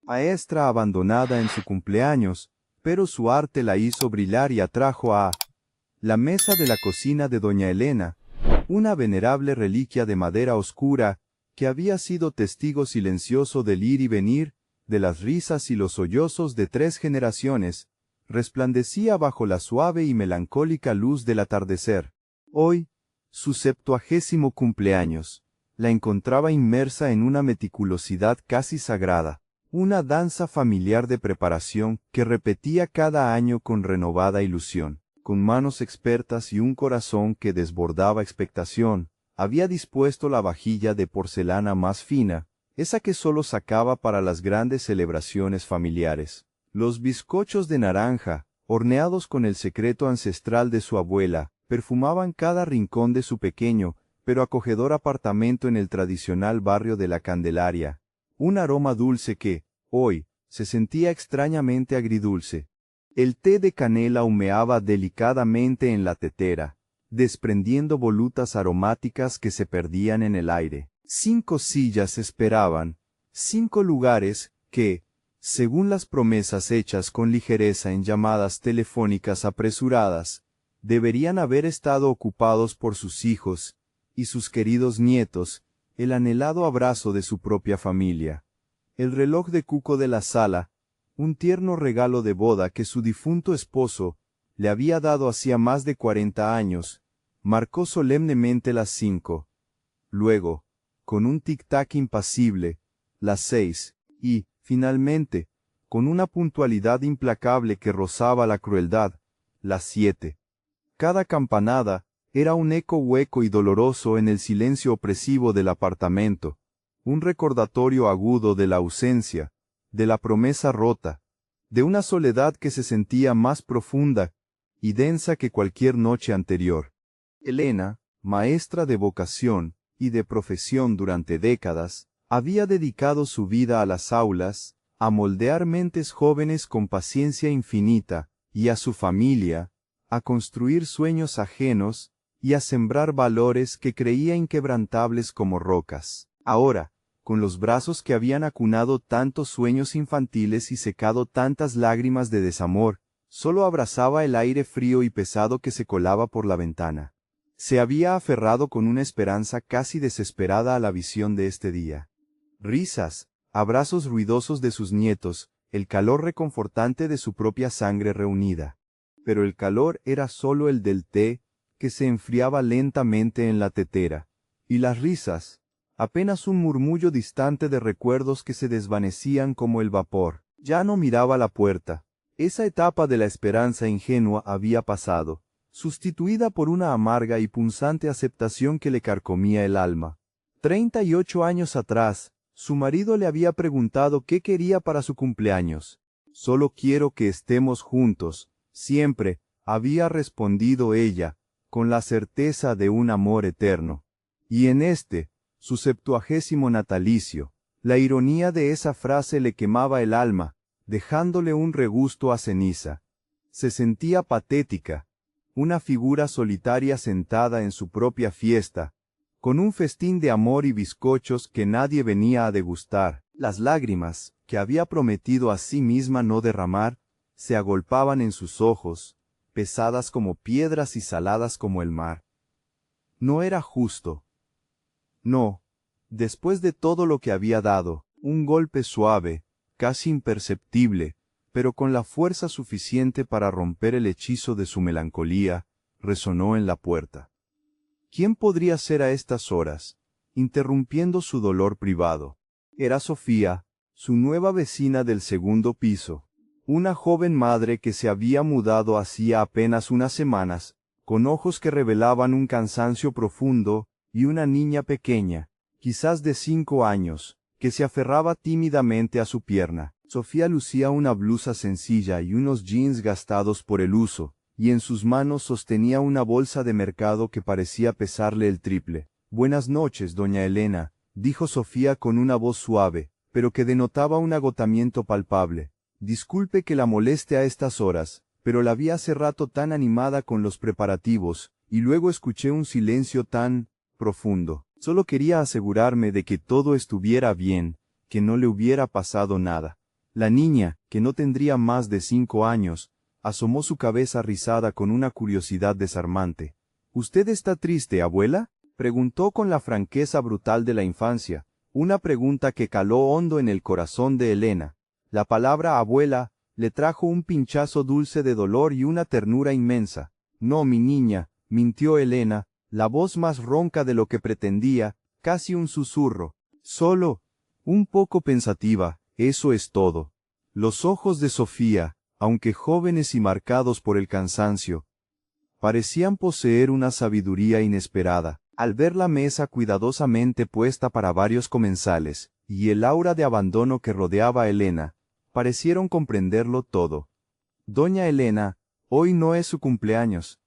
maestra abandonada en su cumpleaños, pero su arte la hizo brillar y atrajo a la mesa de la cocina de doña Elena, una venerable reliquia de madera oscura, que había sido testigo silencioso del ir y venir, de las risas y los sollozos de 3 generaciones, resplandecía bajo la suave y melancólica luz del atardecer. Hoy, su 70º cumpleaños, la encontraba inmersa en una meticulosidad casi sagrada, una danza familiar de preparación que repetía cada año con renovada ilusión. Con manos expertas y un corazón que desbordaba expectación, había dispuesto la vajilla de porcelana más fina, esa que solo sacaba para las grandes celebraciones familiares. Los bizcochos de naranja, horneados con el secreto ancestral de su abuela, perfumaban cada rincón de su pequeño, pero acogedor apartamento en el tradicional barrio de la Candelaria. Un aroma dulce que, hoy, se sentía extrañamente agridulce. El té de canela humeaba delicadamente en la tetera, desprendiendo volutas aromáticas que se perdían en el aire. 5 sillas esperaban, 5 lugares que, según las promesas hechas con ligereza en llamadas telefónicas apresuradas, deberían haber estado ocupados por sus hijos y sus queridos nietos, el anhelado abrazo de su propia familia. El reloj de cuco de la sala, un tierno regalo de boda que su difunto esposo le había dado hacía más de 40 años, marcó solemnemente las 5. Luego, con un tic-tac impasible, las 6, y, finalmente, con una puntualidad implacable que rozaba la crueldad, las 7. Cada campanada era un eco hueco y doloroso en el silencio opresivo del apartamento, un recordatorio agudo de la ausencia, de la promesa rota, de una soledad que se sentía más profunda y densa que cualquier noche anterior. Elena, maestra de vocación y de profesión durante décadas, había dedicado su vida a las aulas, a moldear mentes jóvenes con paciencia infinita, y a su familia, a construir sueños ajenos y a sembrar valores que creía inquebrantables como rocas. Ahora, con los brazos que habían acunado tantos sueños infantiles y secado tantas lágrimas de desamor, solo abrazaba el aire frío y pesado que se colaba por la ventana. Se había aferrado con una esperanza casi desesperada a la visión de este día. Risas, abrazos ruidosos de sus nietos, el calor reconfortante de su propia sangre reunida. Pero el calor era solo el del té, que se enfriaba lentamente en la tetera, y las risas, apenas un murmullo distante de recuerdos que se desvanecían como el vapor. Ya no miraba la puerta. Esa etapa de la esperanza ingenua había pasado, sustituida por una amarga y punzante aceptación que le carcomía el alma. 38 años atrás, su marido le había preguntado qué quería para su cumpleaños. «Solo quiero que estemos juntos», siempre, había respondido ella, con la certeza de un amor eterno. Y en su 70º natalicio, la ironía de esa frase le quemaba el alma, dejándole un regusto a ceniza. Se sentía patética, una figura solitaria sentada en su propia fiesta, con un festín de amor y bizcochos que nadie venía a degustar. Las lágrimas, que había prometido a sí misma no derramar, se agolpaban en sus ojos, pesadas como piedras y saladas como el mar. No era justo. No, después de todo lo que había dado, un golpe suave, casi imperceptible, pero con la fuerza suficiente para romper el hechizo de su melancolía, resonó en la puerta. ¿Quién podría ser a estas horas, interrumpiendo su dolor privado? Era Sofía, su nueva vecina del 2º piso, una joven madre que se había mudado hacía apenas unas semanas, con ojos que revelaban un cansancio profundo, y una niña pequeña, quizás de 5 años, que se aferraba tímidamente a su pierna. Sofía lucía una blusa sencilla y unos jeans gastados por el uso, y en sus manos sostenía una bolsa de mercado que parecía pesarle el triple. «Buenas noches, doña Elena», dijo Sofía con una voz suave, pero que denotaba un agotamiento palpable. «Disculpe que la moleste a estas horas, pero la vi hace rato tan animada con los preparativos, y luego escuché un silencio tan profundo. Solo quería asegurarme de que todo estuviera bien, que no le hubiera pasado nada». La niña, que no tendría más de 5 años, asomó su cabeza rizada con una curiosidad desarmante. ¿Usted está triste, abuela?, preguntó con la franqueza brutal de la infancia, una pregunta que caló hondo en el corazón de Elena. La palabra abuela le trajo un pinchazo dulce de dolor y una ternura inmensa. No, mi niña, mintió Elena, la voz más ronca de lo que pretendía, casi un susurro. Solo, un poco pensativa, eso es todo. Los ojos de Sofía, aunque jóvenes y marcados por el cansancio, parecían poseer una sabiduría inesperada. Al ver la mesa cuidadosamente puesta para varios comensales, y el aura de abandono que rodeaba a Elena, parecieron comprenderlo todo. Doña Elena, hoy no es su cumpleaños.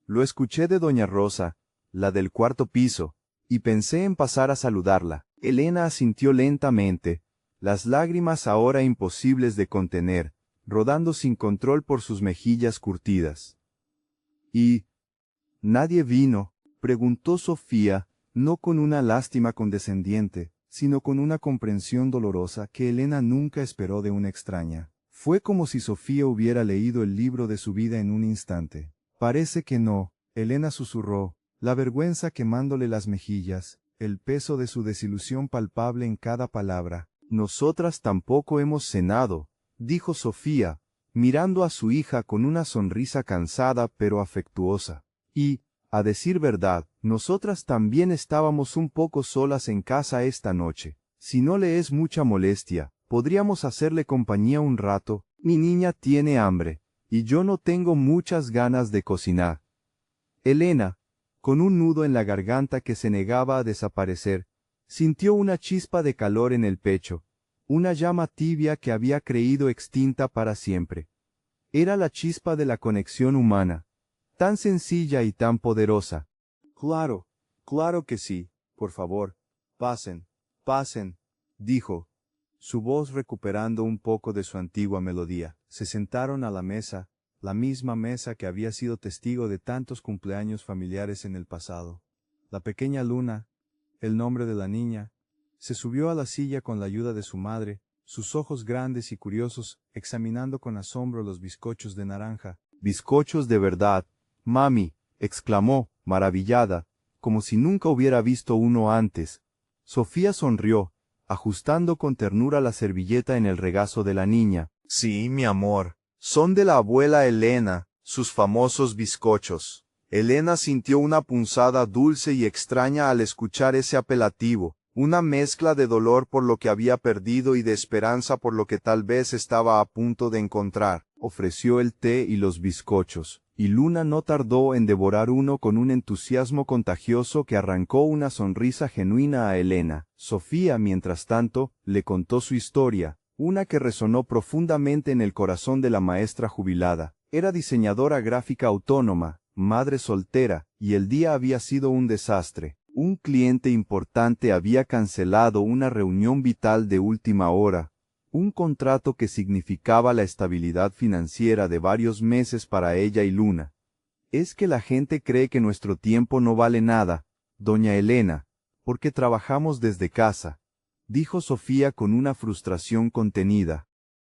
Lo escuché de doña Rosa, la del cuarto piso, y pensé en pasar a saludarla. Elena asintió lentamente, las lágrimas ahora imposibles de contener, rodando sin control por sus mejillas curtidas. ¿Y nadie vino?, preguntó Sofía, no con una lástima condescendiente, sino con una comprensión dolorosa que Elena nunca esperó de una extraña. Fue como si Sofía hubiera leído el libro de su vida en un instante. Parece que no, Elena susurró, la vergüenza quemándole las mejillas, el peso de su desilusión palpable en cada palabra. Nosotras tampoco hemos cenado, dijo Sofía, mirando a su hija con una sonrisa cansada pero afectuosa. Y, a decir verdad, nosotras también estábamos un poco solas en casa esta noche. Si no le es mucha molestia, podríamos hacerle compañía un rato. Mi niña tiene hambre, y yo no tengo muchas ganas de cocinar. Elena, con un nudo en la garganta que se negaba a desaparecer, sintió una chispa de calor en el pecho, una llama tibia que había creído extinta para siempre. Era la chispa de la conexión humana, tan sencilla y tan poderosa. Claro, claro que sí, por favor, pasen, pasen, dijo, su voz recuperando un poco de su antigua melodía. Se sentaron a la mesa, la misma mesa que había sido testigo de tantos cumpleaños familiares en el pasado. La pequeña Luna, el nombre de la niña, se subió a la silla con la ayuda de su madre, sus ojos grandes y curiosos, examinando con asombro los bizcochos de naranja. «Bizcochos de verdad, mami», exclamó, maravillada, como si nunca hubiera visto uno antes. Sofía sonrió, ajustando con ternura la servilleta en el regazo de la niña. «Sí, mi amor, son de la abuela Elena, sus famosos bizcochos». Elena sintió una punzada dulce y extraña al escuchar ese apelativo, una mezcla de dolor por lo que había perdido y de esperanza por lo que tal vez estaba a punto de encontrar. Ofreció el té y los bizcochos, y Luna no tardó en devorar uno con un entusiasmo contagioso que arrancó una sonrisa genuina a Elena. Sofía, mientras tanto, le contó su historia, una que resonó profundamente en el corazón de la maestra jubilada. Era diseñadora gráfica autónoma, madre soltera, y el día había sido un desastre. Un cliente importante había cancelado una reunión vital de última hora, un contrato que significaba la estabilidad financiera de varios meses para ella y Luna. «Es que la gente cree que nuestro tiempo no vale nada, doña Elena, porque trabajamos desde casa», dijo Sofía con una frustración contenida.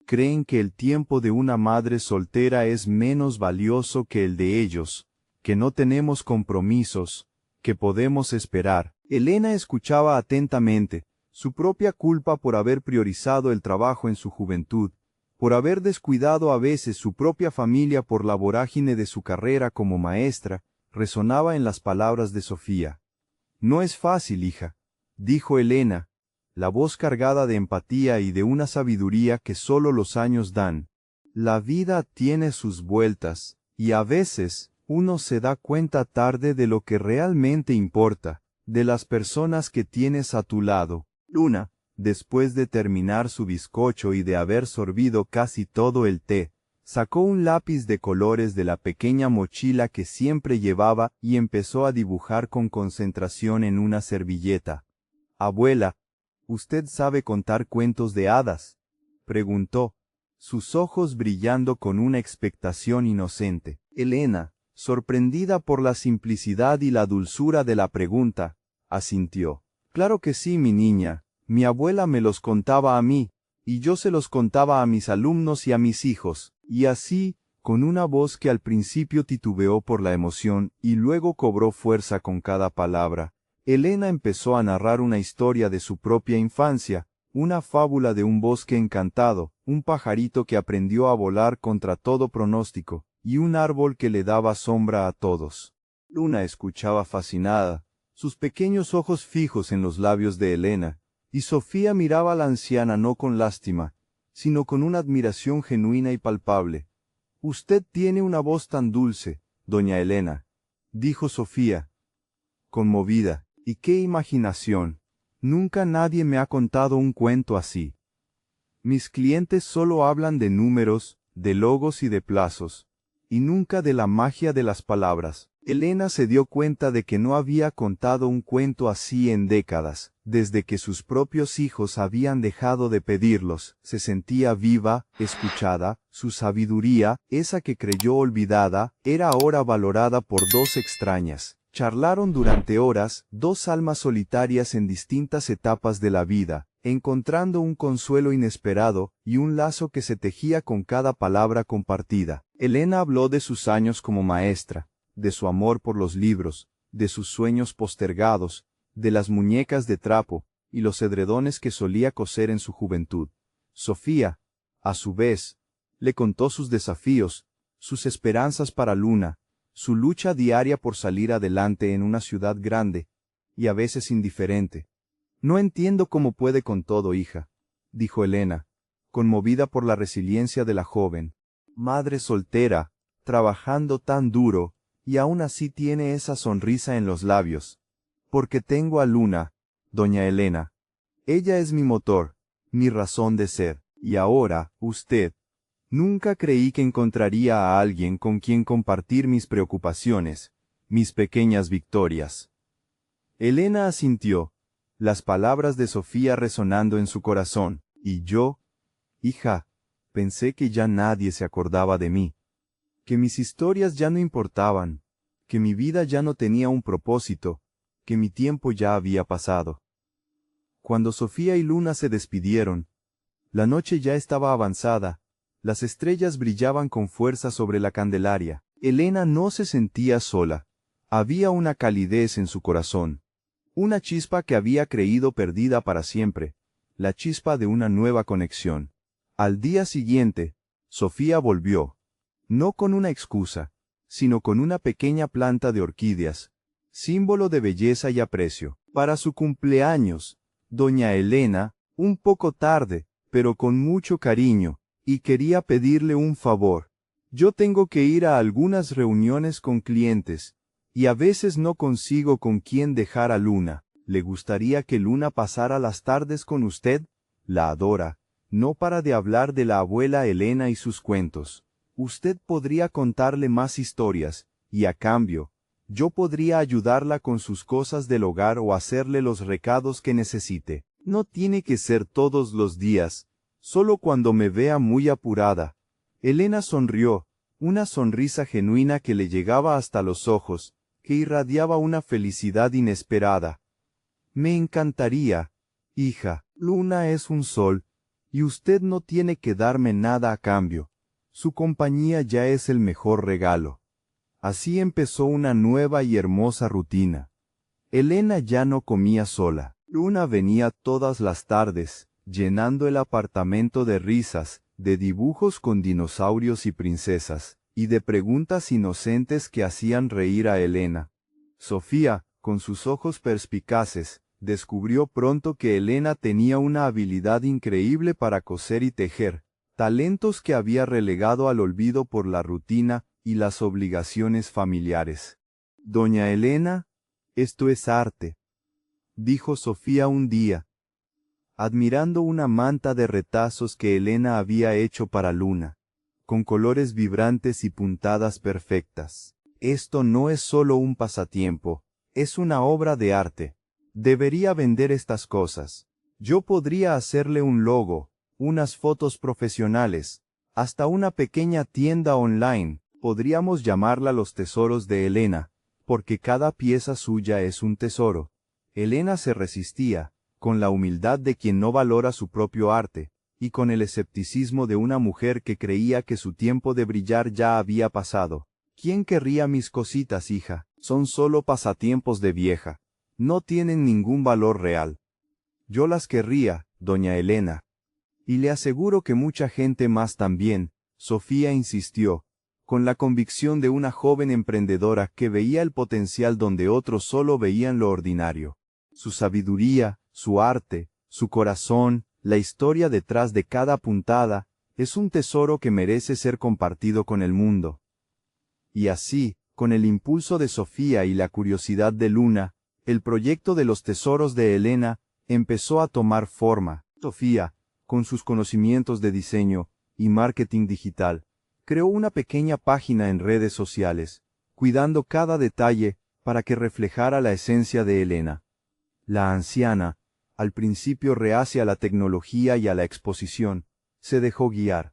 «Creen que el tiempo de una madre soltera es menos valioso que el de ellos, que no tenemos compromisos, que podemos esperar». Elena escuchaba atentamente, su propia culpa por haber priorizado el trabajo en su juventud, por haber descuidado a veces su propia familia por la vorágine de su carrera como maestra, resonaba en las palabras de Sofía. «No es fácil, hija», dijo Elena, la voz cargada de empatía y de una sabiduría que solo los años dan. «La vida tiene sus vueltas, y a veces uno se da cuenta tarde de lo que realmente importa, de las personas que tienes a tu lado». Luna, después de terminar su bizcocho y de haber sorbido casi todo el té, sacó un lápiz de colores de la pequeña mochila que siempre llevaba y empezó a dibujar con concentración en una servilleta. «Abuela, ¿usted sabe contar cuentos de hadas?», preguntó, sus ojos brillando con una expectación inocente. Elena, sorprendida por la simplicidad y la dulzura de la pregunta, asintió. «Claro que sí, mi niña, mi abuela me los contaba a mí, y yo se los contaba a mis alumnos y a mis hijos, y así, con una voz que al principio titubeó por la emoción y luego cobró fuerza con cada palabra, Elena empezó a narrar una historia de su propia infancia, una fábula de un bosque encantado, un pajarito que aprendió a volar contra todo pronóstico, y un árbol que le daba sombra a todos. Luna escuchaba fascinada, sus pequeños ojos fijos en los labios de Elena, y Sofía miraba a la anciana no con lástima, sino con una admiración genuina y palpable. «Usted tiene una voz tan dulce, doña Elena», dijo Sofía, conmovida. «¿Y qué imaginación? Nunca nadie me ha contado un cuento así. Mis clientes solo hablan de números, de logos y de plazos, y nunca de la magia de las palabras». Elena se dio cuenta de que no había contado un cuento así en décadas, desde que sus propios hijos habían dejado de pedirlos. Se sentía viva, escuchada, su sabiduría, esa que creyó olvidada, era ahora valorada por dos extrañas. Charlaron durante horas, dos almas solitarias en distintas etapas de la vida, encontrando un consuelo inesperado y un lazo que se tejía con cada palabra compartida. Elena habló de sus años como maestra, de su amor por los libros, de sus sueños postergados, de las muñecas de trapo y los edredones que solía coser en su juventud. Sofía, a su vez, le contó sus desafíos, sus esperanzas para Luna, su lucha diaria por salir adelante en una ciudad grande, y a veces indiferente. «No entiendo cómo puede con todo, hija», dijo Elena, conmovida por la resiliencia de la joven. «Madre soltera, trabajando tan duro, y aún así tiene esa sonrisa en los labios. Porque tengo a Luna, doña Elena. Ella es mi motor, mi razón de ser. Y ahora, usted. Nunca creí que encontraría a alguien con quien compartir mis preocupaciones, mis pequeñas victorias». Elena asintió, las palabras de Sofía resonando en su corazón. «Y yo, hija, pensé que ya nadie se acordaba de mí, que mis historias ya no importaban, que mi vida ya no tenía un propósito, que mi tiempo ya había pasado». Cuando Sofía y Luna se despidieron, la noche ya estaba avanzada, las estrellas brillaban con fuerza sobre la Candelaria. Elena no se sentía sola, había una calidez en su corazón, una chispa que había creído perdida para siempre, la chispa de una nueva conexión. Al día siguiente, Sofía volvió, no con una excusa, sino con una pequeña planta de orquídeas, símbolo de belleza y aprecio. Para su cumpleaños, doña Elena, un poco tarde, pero con mucho cariño, y quería pedirle un favor. Yo tengo que ir a algunas reuniones con clientes, y a veces no consigo con quién dejar a Luna. ¿Le gustaría que Luna pasara las tardes con usted? La adora, no para de hablar de la abuela Elena y sus cuentos. Usted podría contarle más historias, y a cambio, yo podría ayudarla con sus cosas del hogar o hacerle los recados que necesite. No tiene que ser todos los días, solo cuando me vea muy apurada». Elena sonrió, una sonrisa genuina que le llegaba hasta los ojos, que irradiaba una felicidad inesperada. «Me encantaría, hija. Luna es un sol, y usted no tiene que darme nada a cambio. Su compañía ya es el mejor regalo». Así empezó una nueva y hermosa rutina. Elena ya no comía sola. Luna venía todas las tardes, llenando el apartamento de risas, de dibujos con dinosaurios y princesas, y de preguntas inocentes que hacían reír a Elena. Sofía, con sus ojos perspicaces, descubrió pronto que Elena tenía una habilidad increíble para coser y tejer, talentos que había relegado al olvido por la rutina y las obligaciones familiares. «Doña Elena, esto es arte», dijo Sofía un día, admirando una manta de retazos que Elena había hecho para Luna, con colores vibrantes y puntadas perfectas. «Esto no es solo un pasatiempo, es una obra de arte. Debería vender estas cosas. Yo podría hacerle un logo, unas fotos profesionales, hasta una pequeña tienda online. Podríamos llamarla Los Tesoros de Elena, porque cada pieza suya es un tesoro». Elena se resistía, con la humildad de quien no valora su propio arte, y con el escepticismo de una mujer que creía que su tiempo de brillar ya había pasado. ¿Quién querría mis cositas, hija? Son solo pasatiempos de vieja. No tienen ningún valor real. Yo las querría, doña Elena. Y le aseguro que mucha gente más también, Sofía insistió, con la convicción de una joven emprendedora que veía el potencial donde otros solo veían lo ordinario. Su sabiduría, su arte, su corazón, la historia detrás de cada puntada, es un tesoro que merece ser compartido con el mundo. Y así, con el impulso de Sofía y la curiosidad de Luna, el proyecto de los tesoros de Elena empezó a tomar forma. Sofía, con sus conocimientos de diseño y marketing digital, creó una pequeña página en redes sociales, cuidando cada detalle para que reflejara la esencia de Elena. La anciana, al principio reacia a la tecnología y a la exposición, se dejó guiar,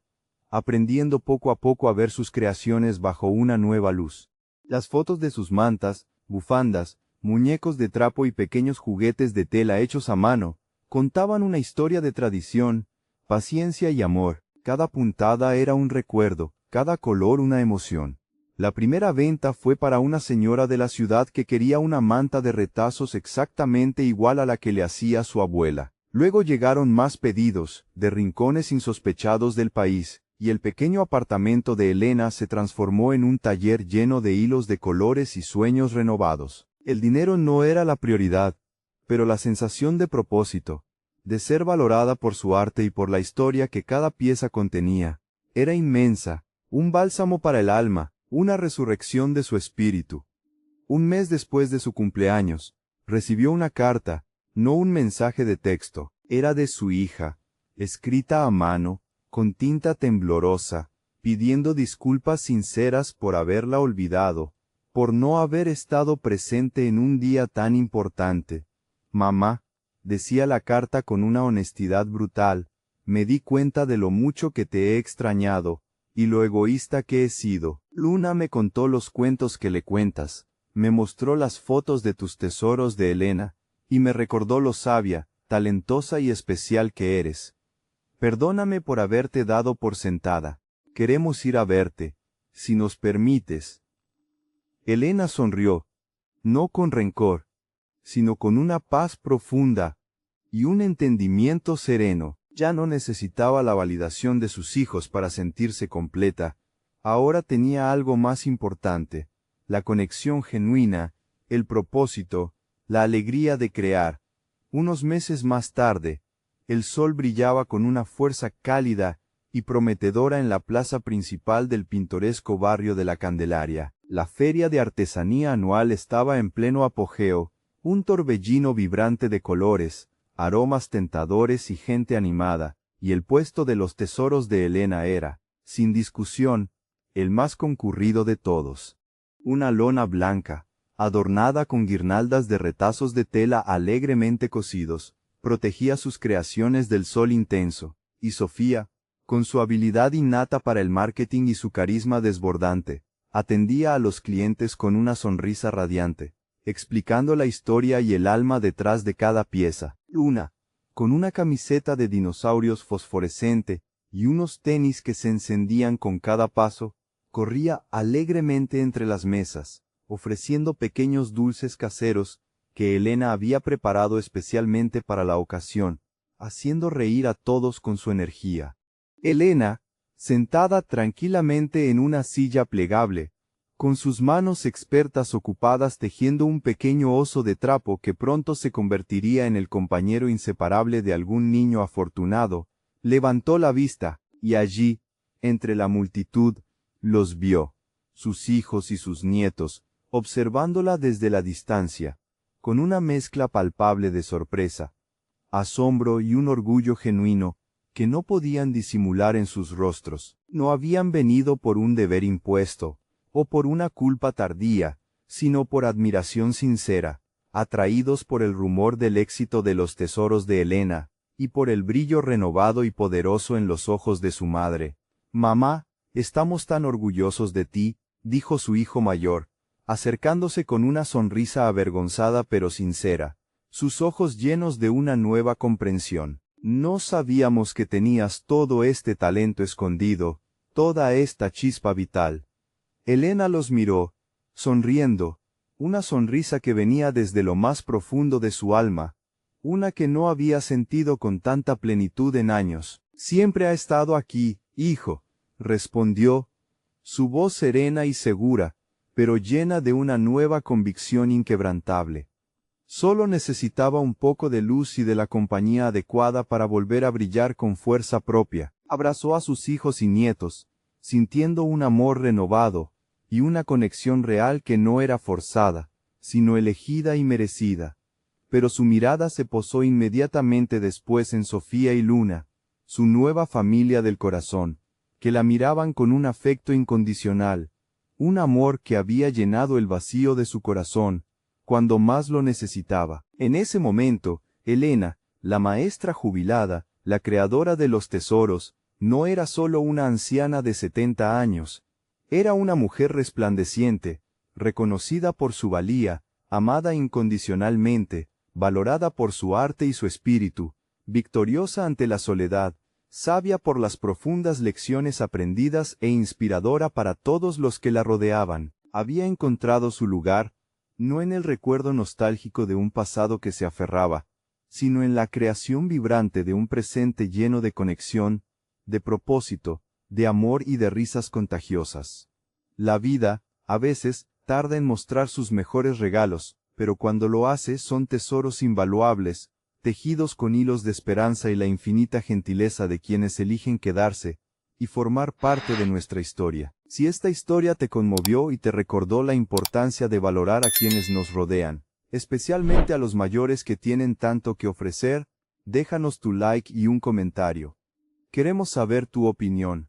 aprendiendo poco a poco a ver sus creaciones bajo una nueva luz. Las fotos de sus mantas, bufandas, muñecos de trapo y pequeños juguetes de tela hechos a mano, contaban una historia de tradición, paciencia y amor. Cada puntada era un recuerdo, cada color una emoción. La primera venta fue para una señora de la ciudad que quería una manta de retazos exactamente igual a la que le hacía su abuela. Luego llegaron más pedidos, de rincones insospechados del país, y el pequeño apartamento de Elena se transformó en un taller lleno de hilos de colores y sueños renovados. El dinero no era la prioridad, pero la sensación de propósito, de ser valorada por su arte y por la historia que cada pieza contenía, era inmensa, un bálsamo para el alma, una resurrección de su espíritu. Un mes después de su cumpleaños, recibió una carta, no un mensaje de texto, era de su hija, escrita a mano, con tinta temblorosa, pidiendo disculpas sinceras por haberla olvidado, por no haber estado presente en un día tan importante. Mamá, decía la carta con una honestidad brutal, me di cuenta de lo mucho que te he extrañado, y lo egoísta que he sido. Luna me contó los cuentos que le cuentas, me mostró las fotos de tus tesoros de Elena, y me recordó lo sabia, talentosa y especial que eres. Perdóname por haberte dado por sentada. Queremos ir a verte, si nos permites. Elena sonrió, no con rencor, sino con una paz profunda y un entendimiento sereno. Ya no necesitaba la validación de sus hijos para sentirse completa. Ahora tenía algo más importante, la conexión genuina, el propósito, la alegría de crear. Unos meses más tarde, el sol brillaba con una fuerza cálida y prometedora en la plaza principal del pintoresco barrio de la Candelaria. La feria de artesanía anual estaba en pleno apogeo, un torbellino vibrante de colores, aromas tentadores y gente animada, y el puesto de los tesoros de Elena era, sin discusión, el más concurrido de todos. Una lona blanca, adornada con guirnaldas de retazos de tela alegremente cosidos, protegía sus creaciones del sol intenso, y Sofía, con su habilidad innata para el marketing y su carisma desbordante, atendía a los clientes con una sonrisa radiante, explicando la historia y el alma detrás de cada pieza. Luna, con una camiseta de dinosaurios fosforescente y unos tenis que se encendían con cada paso, corría alegremente entre las mesas, ofreciendo pequeños dulces caseros que Elena había preparado especialmente para la ocasión, haciendo reír a todos con su energía. Elena, sentada tranquilamente en una silla plegable, con sus manos expertas ocupadas tejiendo un pequeño oso de trapo que pronto se convertiría en el compañero inseparable de algún niño afortunado, levantó la vista, y allí, entre la multitud, los vio, sus hijos y sus nietos, observándola desde la distancia, con una mezcla palpable de sorpresa, asombro y un orgullo genuino, que no podían disimular en sus rostros. No habían venido por un deber impuesto, o por una culpa tardía, sino por admiración sincera, atraídos por el rumor del éxito de los tesoros de Elena, y por el brillo renovado y poderoso en los ojos de su madre. Mamá, estamos tan orgullosos de ti, dijo su hijo mayor, acercándose con una sonrisa avergonzada pero sincera, sus ojos llenos de una nueva comprensión. No sabíamos que tenías todo este talento escondido, toda esta chispa vital. Elena los miró, sonriendo, una sonrisa que venía desde lo más profundo de su alma, una que no había sentido con tanta plenitud en años. Siempre ha estado aquí, hijo, respondió, su voz serena y segura, pero llena de una nueva convicción inquebrantable. Solo necesitaba un poco de luz y de la compañía adecuada para volver a brillar con fuerza propia. Abrazó a sus hijos y nietos, sintiendo un amor renovado, y una conexión real que no era forzada, sino elegida y merecida. Pero su mirada se posó inmediatamente después en Sofía y Luna, su nueva familia del corazón, que la miraban con un afecto incondicional, un amor que había llenado el vacío de su corazón, cuando más lo necesitaba. En ese momento, Elena, la maestra jubilada, la creadora de los tesoros, no era solo una anciana de 70 años, era una mujer resplandeciente, reconocida por su valía, amada incondicionalmente, valorada por su arte y su espíritu, victoriosa ante la soledad, sabia por las profundas lecciones aprendidas e inspiradora para todos los que la rodeaban. Había encontrado su lugar, no en el recuerdo nostálgico de un pasado que se aferraba, sino en la creación vibrante de un presente lleno de conexión, de propósito, de amor y de risas contagiosas. La vida, a veces, tarda en mostrar sus mejores regalos, pero cuando lo hace son tesoros invaluables, tejidos con hilos de esperanza y la infinita gentileza de quienes eligen quedarse y formar parte de nuestra historia. Si esta historia te conmovió y te recordó la importancia de valorar a quienes nos rodean, especialmente a los mayores que tienen tanto que ofrecer, déjanos tu like y un comentario. Queremos saber tu opinión.